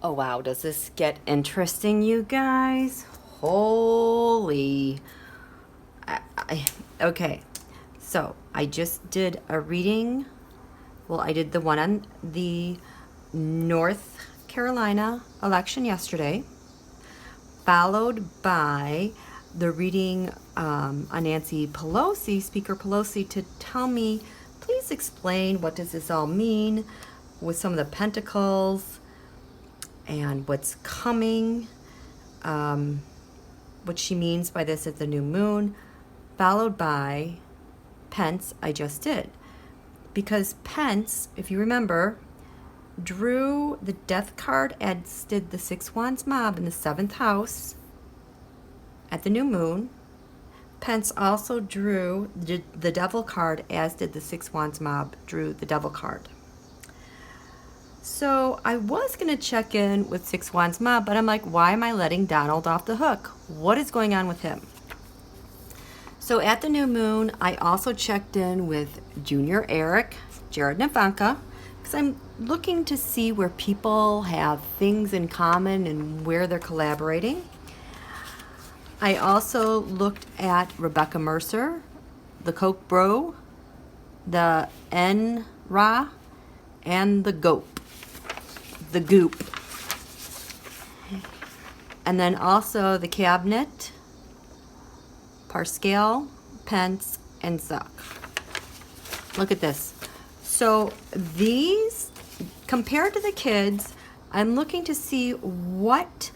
Oh wow, does this get interesting, you guys? Holy. Okay, so I just did a reading. Well, I did the one on the North Carolina election yesterday, followed by the reading on Nancy Pelosi, Speaker Pelosi, to tell me, please explain what does this all mean with some of the pentacles and what's coming, what she means by this at the new moon, followed by Pence, I just did. Because Pence, if you remember, drew the death card, as did the Six Wands mob in the 7th house at the new moon. Pence also drew the devil card, as did the Six Wands mob drew the devil card. So I was going to check in with Six Wands mob, but I'm like, why am I letting Donald off the hook? What is going on with him? So at the new moon, I also checked in with Junior, Eric, Jared, and Ivanka, because I'm looking to see where people have things in common and where they're collaborating. I also looked at Rebecca Mercer, the Coke Bro, the N-Ra, and the Goop. The Goop. And then also the Cabinet, Pascal, Pence, and Zuck. Look at this. So these, compared to the kids, I'm looking to see what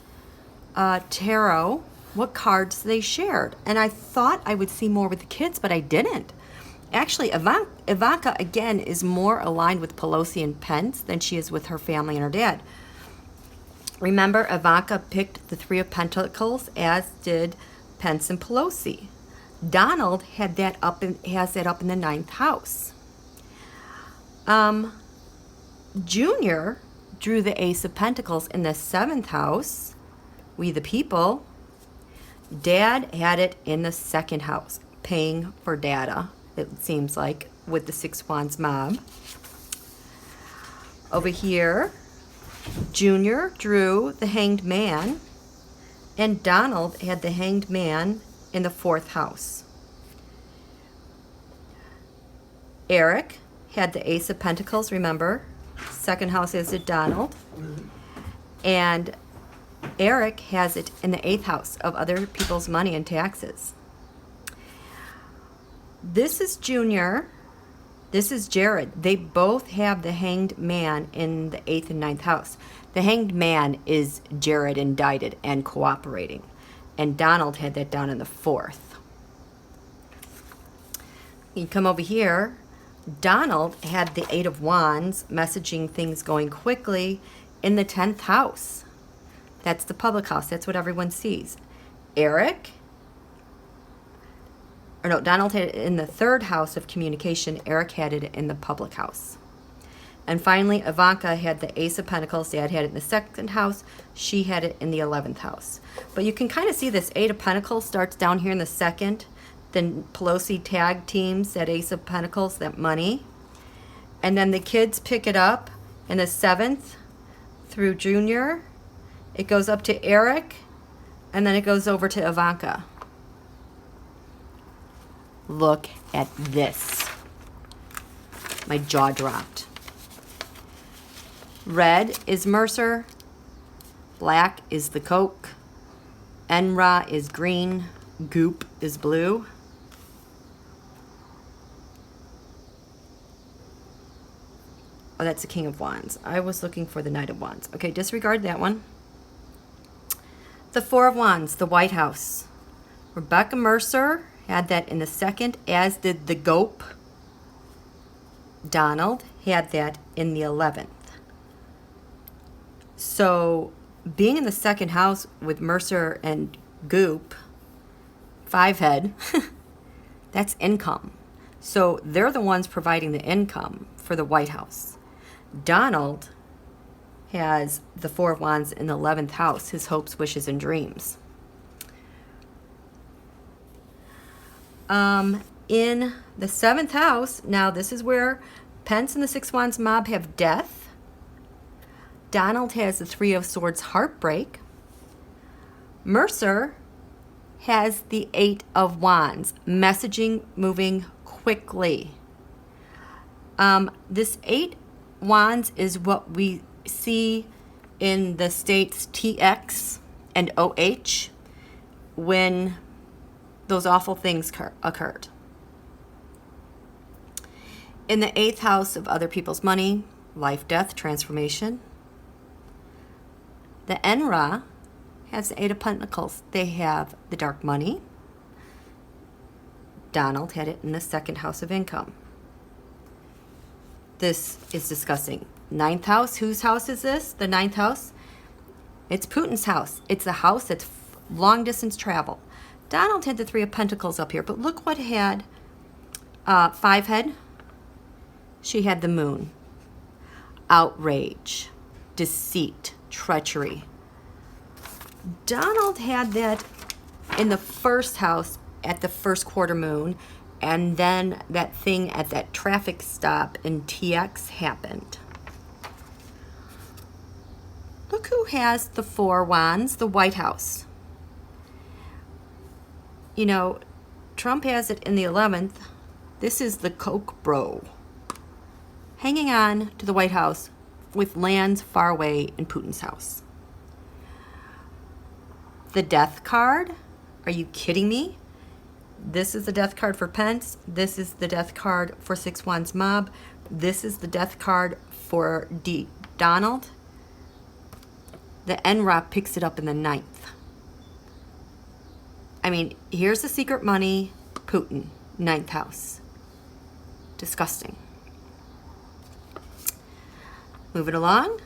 tarot, what cards they shared. And I thought I would see more with the kids, but I didn't. Actually, Ivanka, again, is more aligned with Pelosi and Pence than she is with her family and her dad. Remember, Ivanka picked the Three of Pentacles, as did Pence and Pelosi. Donald has that up in the 9th house. Junior drew the Ace of Pentacles in the 7th house, We the People. Dad had it in the 2nd house, paying for data, it seems like, with the Six Wands mob. Over here, Junior drew the Hanged Man, and Donald had the Hanged Man in the 4th house. Eric had the Ace of Pentacles, remember? 2nd house is it Donald. And Eric has it in the 8th house of other people's money and taxes. This is Junior. This is Jared. They both have the Hanged Man in the 8th and 9th house. The Hanged Man is Jared indicted and cooperating. And Donald had that down in the 4th. You come over here. Donald had the 8 of Wands, messaging things going quickly, in the 10th house. That's the public house. That's what everyone sees. Donald had it in the 3rd house of communication. Eric had it in the public house. And finally, Ivanka had the Ace of Pentacles. Dad had it in the 2nd house. She had it in the 11th house. But you can kind of see this 8 of Pentacles starts down here in the 2nd. Then Pelosi tag teams that Ace of Pentacles, that money. And then the kids pick it up in the 7th through Junior. It goes up to Eric. And then it goes over to Ivanka. Look at this. My jaw dropped. Red is Mercer. Black is the Coke. Enra is green. Goop is blue. Oh, that's the King of Wands. I was looking for the Knight of Wands. Okay, disregard that one. The Four of Wands, the White House. Rebecca Mercer had that in the 2nd, as did the Gope. Donald had that in the 11th. So, being in the 2nd house with Mercer and Goop, 5-head, that's income. So, they're the ones providing the income for the White House. Donald has the Four of Wands in the 11th house, his hopes, wishes, and dreams. In the 7th house, now this is where Pence and the Six Wands mob have death. Donald has the Three of Swords heartbreak. Mercer has the Eight of Wands, messaging moving quickly. This Eight Wands is what we see in the states TX and OH when those awful things occurred. In the 8th house of other people's money, life, death, transformation. The Enra has the Eight of Pentacles. They have the dark money. Donald had it in the 2nd house of income. This is discussing 9th house. Whose house is this? The 9th house? It's Putin's house. It's a house that's long distance travel. Donald had the Three of Pentacles up here, but look what had 5 head. She had the Moon. Outrage, deceit, treachery. Donald had that in the 1st house at the 1st quarter moon, and then that thing at that traffic stop in TX happened. Look who has the 4 wands, the White House. You know, Trump has it in the 11th. This is the Coke Bro, hanging on to the White House with lands far away in Putin's house. The Death card, are you kidding me? This is the Death card for Pence. This is the Death card for 6 Wands Mob. This is the Death card for Donald. The Enra picks it up in the 9th. I mean, here's the secret money, Putin, 9th house. Disgusting. Moving along.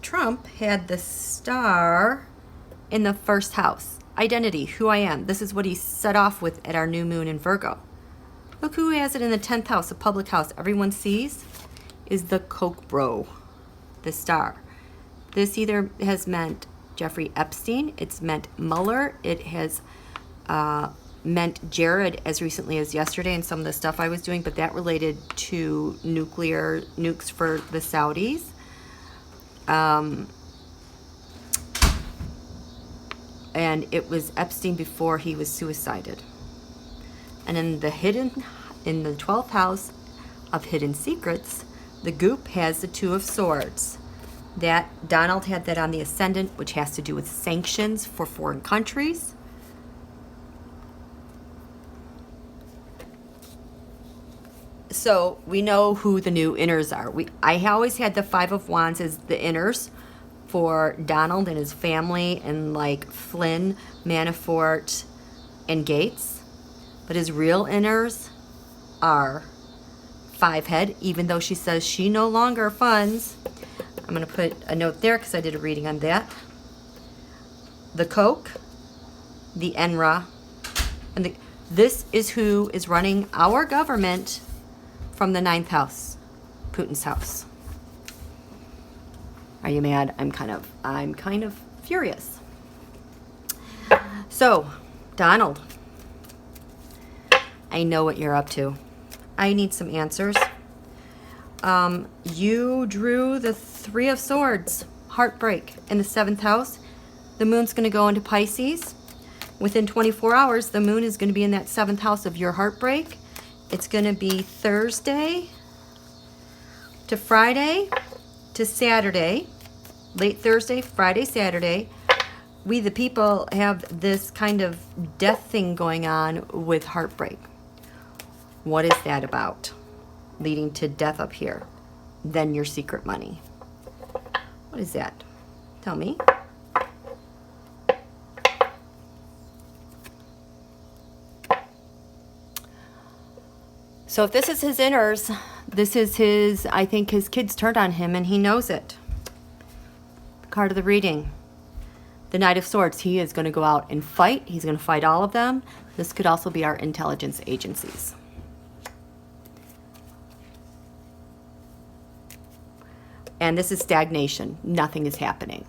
Trump had the Star in the 1st house. Identity, who I am. This is what he set off with at our new moon in Virgo. Look who has it in the 10th house, a public house. Everyone sees is the Coke Bro, the Star. This either has meant Jeffrey Epstein, it's meant Mueller, it has meant Jared as recently as yesterday and some of the stuff I was doing, but that related to nukes for the Saudis. And it was Epstein before he was suicided. And in the 12th house of Hidden Secrets, the Goop has the Two of Swords. That Donald had that on the ascendant, which has to do with sanctions for foreign countries. So we know who the new inners are. I always had the 5 of Wands as the inners for Donald and his family and like Flynn, Manafort, and Gates. But his real inners are 5 head, even though she says she no longer funds. I'm going to put a note there because I did a reading on that. The Coke, the Enra, and this is who is running our government from the 9th house, Putin's house. Are you mad? I'm kind of furious. So, Donald, I know what you're up to. I need some answers. You drew the 3 of Swords, heartbreak, in the 7th house. The moon's going to go into Pisces. Within 24 hours, the moon is going to be in that 7th house of your heartbreak. It's going to be Thursday to Friday to Saturday. Late Thursday, Friday, Saturday. We the people have this kind of death thing going on with heartbreak. What is that about? Leading to death up here. Then your secret money. What is that? Tell me. So if this is his inners, this is his, I think his kids turned on him and he knows it. Card of the reading. The Knight of Swords. He is going to go out and fight. He's going to fight all of them. This could also be our intelligence agencies. And this is stagnation. Nothing is happening.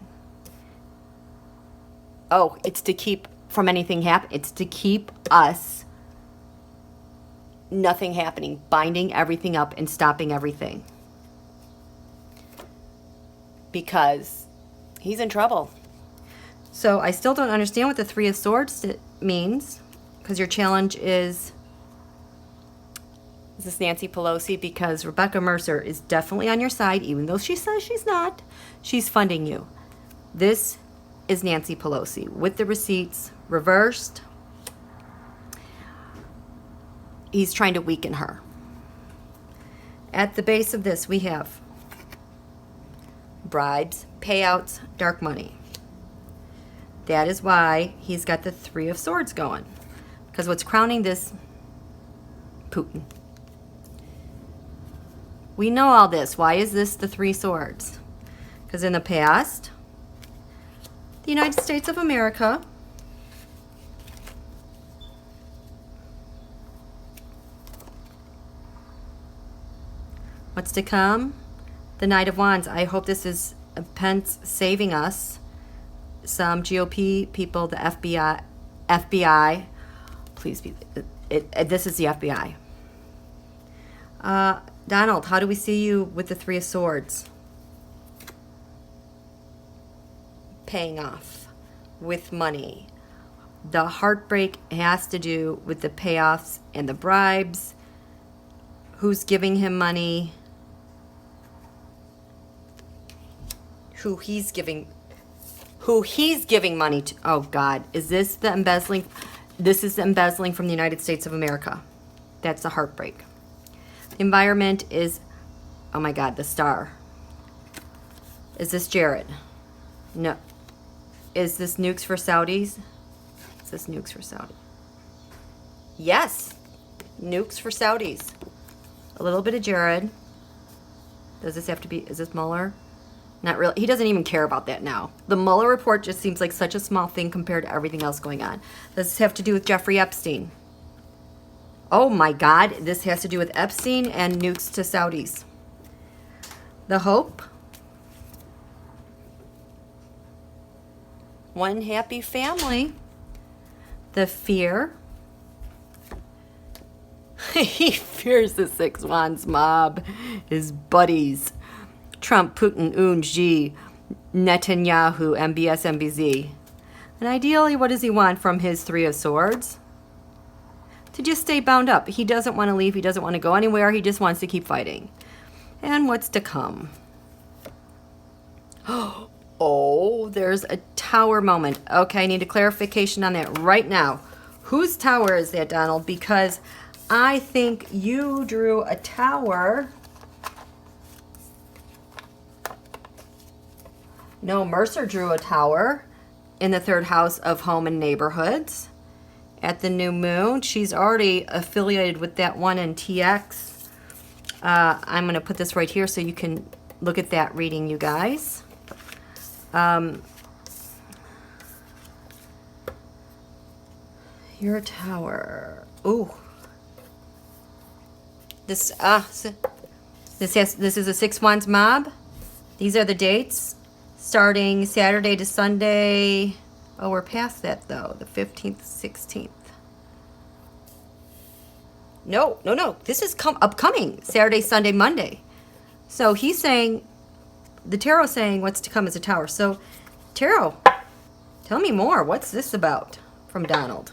Oh, it's to keep from anything happening. It's to keep us nothing happening, binding everything up and stopping everything. because he's in trouble. So I still don't understand what the Three of Swords means, because your challenge is this Nancy Pelosi? Because Rebecca Mercer is definitely on your side, even though she says she's not. She's funding you. This is Nancy Pelosi with the receipts reversed. He's trying to weaken her. At the base of this, we have bribes, payouts, dark money. That is why he's got the Three of Swords going. Because what's crowning this? Putin. We know all this. Why is this the Three Swords? Because in the past, the United States of America what's to come? The Knight of Wands. I hope this is Pence saving us. Some GOP people, the FBI. Please be. This is the FBI. Donald, how do we see you with the Three of Swords? Paying off with money. The heartbreak has to do with the payoffs and the bribes. Who's giving him money? Who he's giving money to. Oh God, is this the embezzling? This is the embezzling from the United States of America. That's a heartbreak. The environment is, oh my God, the Star. Is this Jared? No. Is this nukes for Saudis? Is this nukes for Saudi? Yes, nukes for Saudis. A little bit of Jared. Does this have to be, is this Mueller? Not really. He doesn't even care about that now. The Mueller report just seems like such a small thing compared to everything else going on. Does this have to do with Jeffrey Epstein? Oh my God, this has to do with Epstein and nukes to Saudis. The hope. One happy family. The fear. He fears the Six Wands mob. His buddies. Trump, Putin, Un, Xi, Netanyahu, MBS, MBZ. And ideally, what does he want from his Three of Swords? To just stay bound up. He doesn't want to leave. He doesn't want to go anywhere. He just wants to keep fighting. And what's to come? Oh, there's a tower moment. Okay, I need a clarification on that right now. Whose tower is that, Donald? Because I think you drew a tower. No, Mercer drew a tower in the third house of home and neighborhoods. At the new moon, she's already affiliated with that one in TX. I'm going to put this right here so you can look at that reading, you guys. Your tower. Ooh. This is a Six Wands mob. These are the dates. Starting Saturday to Sunday. Oh, we're past that though. The 15th, 16th. No. This is upcoming. Saturday, Sunday, Monday. So he's saying, the tarot saying what's to come is a tower. So tarot, tell me more. What's this about from Donald?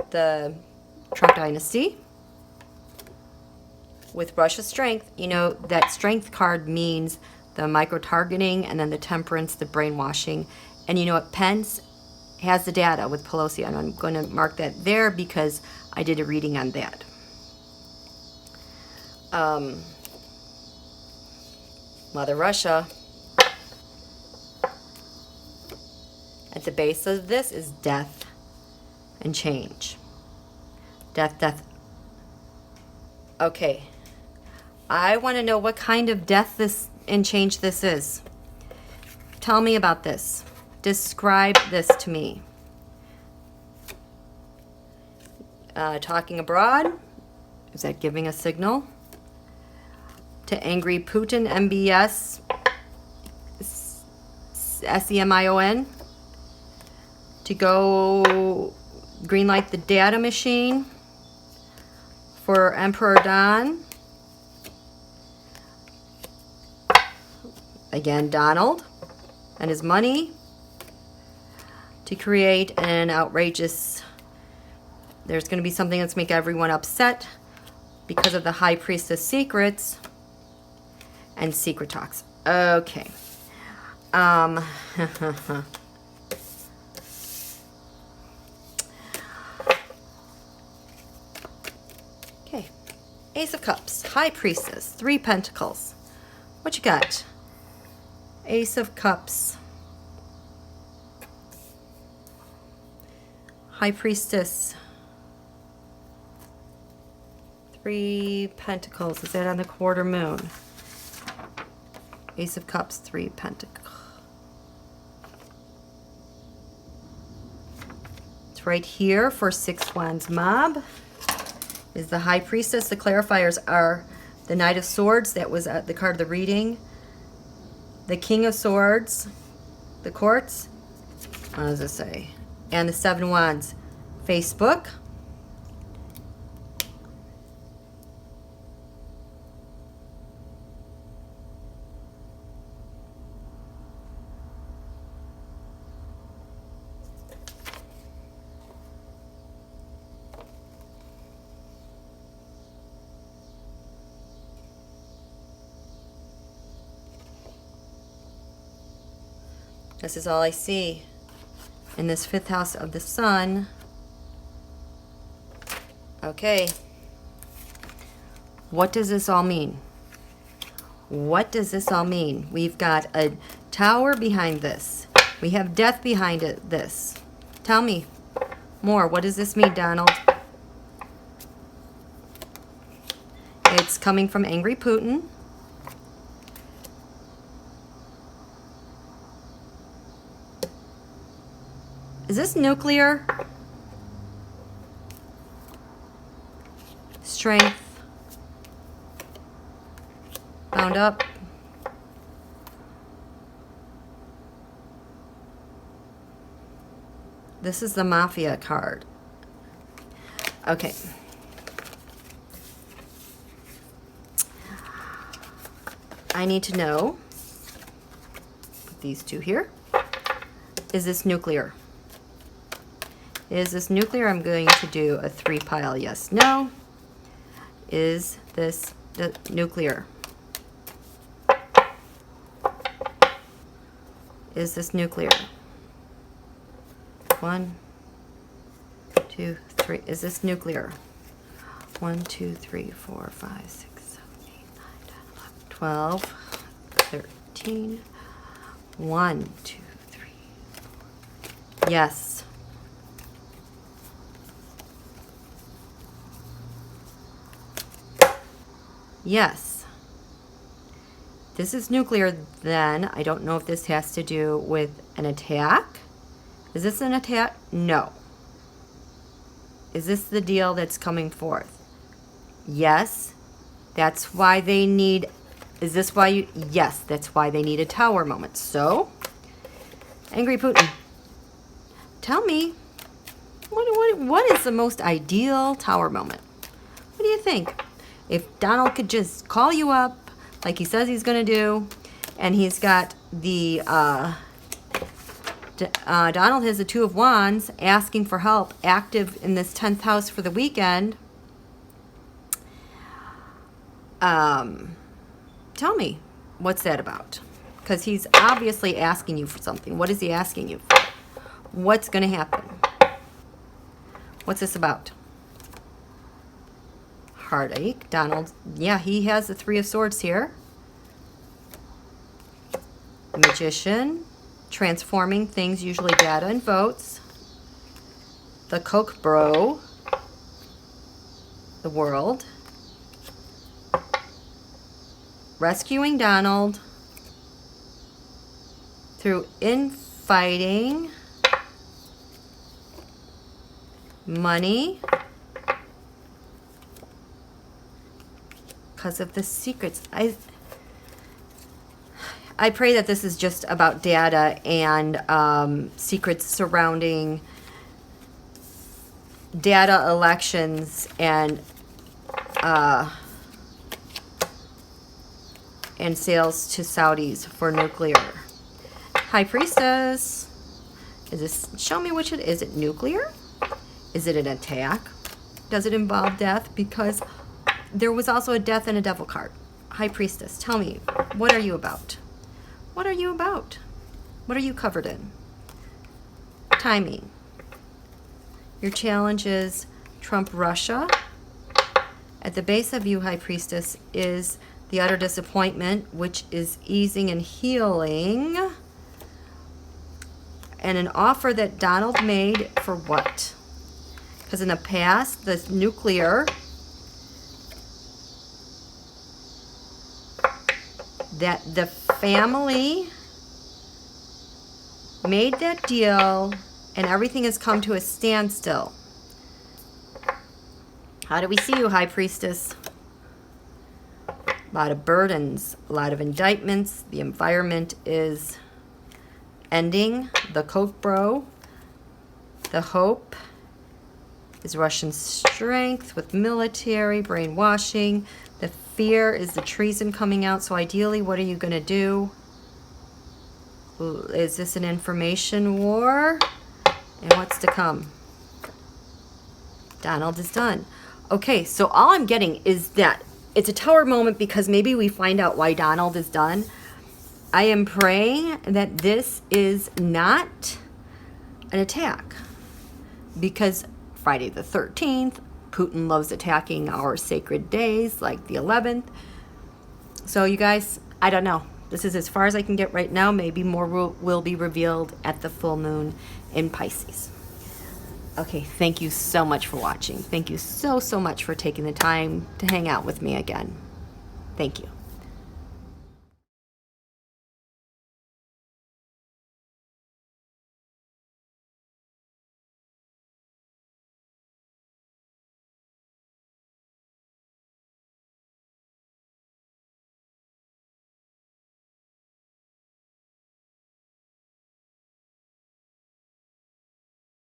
The Trump dynasty. With Russia's strength, you know, that strength card means the micro-targeting and then the temperance, the brainwashing. And you know what? Pence has the data with Pelosi, and I'm going to mark that there because I did a reading on that. Mother Russia. At the base of this is death and change. Death. Okay. I want to know what kind of death this and change this is. Tell me about this. Describe this to me. Talking abroad. Is that giving a signal? To angry Putin, MBS, SEMION. To go greenlight the data machine for Emperor Don. Again, Donald and his money to create an outrageous, there's going to be something that's make everyone upset because of the High Priestess secrets and secret talks. Okay. Okay. Ace of Cups, High Priestess, 3 Pentacles. What you got? Ace of Cups, High Priestess, 3 Pentacles. Is that on the quarter moon? Ace of Cups, 3 Pentacles. It's right here for 6 Wands Mob. Is the High Priestess. The clarifiers are the Knight of Swords. That was the card of the reading. The King of Swords. The Courts. What does it say? And the 7 Wands. Facebook. This is all I see in this 5th house of the Sun. Okay. What does this all mean? What does this all mean? We've got a Tower behind this. We have Death behind it. This. Tell me more. What does this mean, Donald? It's coming from angry Putin. Is this nuclear? Strength. Bound up. This is the Mafia card. Okay. I need to know, put these two here. Is this nuclear? Is this nuclear? I'm going to do a 3 pile yes, no. Is this the nuclear? Is this nuclear? 1, 2, 3. Is this nuclear? 1, 2, 3, 4, 5, 6, 7, 8, 9, 10, 11, 12, 13. 1, 2, 3, 4. Yes. Yes. This is nuclear then. I don't know if this has to do with an attack. Is this an attack? No. Is this the deal that's coming forth? Yes. That's why they need... Is this why you... Yes, that's why they need a Tower moment. So, angry Putin. Tell me, what is the most ideal Tower moment? What do you think? If Donald could just call you up, like he says he's going to do, and he's got the, Donald has the 2 of Wands, asking for help, active in this 10th house for the weekend. Tell me, what's that about? Because he's obviously asking you for something. What is he asking you for? What's going to happen? What's this about? Heartache. Donald, yeah, he has the 3 of Swords here. Magician. Transforming things, usually data and votes. The Coke Bro. The World. Rescuing Donald through infighting. Money. Because of the secrets. I pray that this is just about data and secrets surrounding data, elections, and and sales to Saudis for nuclear. High Priestess. Is this, show me which it is. Is it nuclear? Is it an attack? Does it involve death? Because there was also a death and a devil card. High Priestess, tell me, what are you about? What are you about? What are you covered in? Timing. Your challenge is Trump Russia. At the base of you, High Priestess, is the utter disappointment, which is easing and healing. And an offer that Donald made for what? Because in the past, the nuclear, that the family made that deal and everything has come to a standstill. How do we see you, High Priestess? A lot of burdens, a lot of indictments. The environment is ending. The Coke Bro, the hope is Russian strength with military, brainwashing. The fear is the treason coming out. So ideally, what are you going to do? Is this an information war? And what's to come? Donald is done. Okay, so all I'm getting is that it's a Tower moment because maybe we find out why Donald is done. I am praying that this is not an attack because Friday the 13th, Putin loves attacking our sacred days like the 11th. So you guys, I don't know. This is as far as I can get right now. Maybe more will be revealed at the full moon in Pisces. Okay, thank you so much for watching. Thank you so much for taking the time to hang out with me again. Thank you.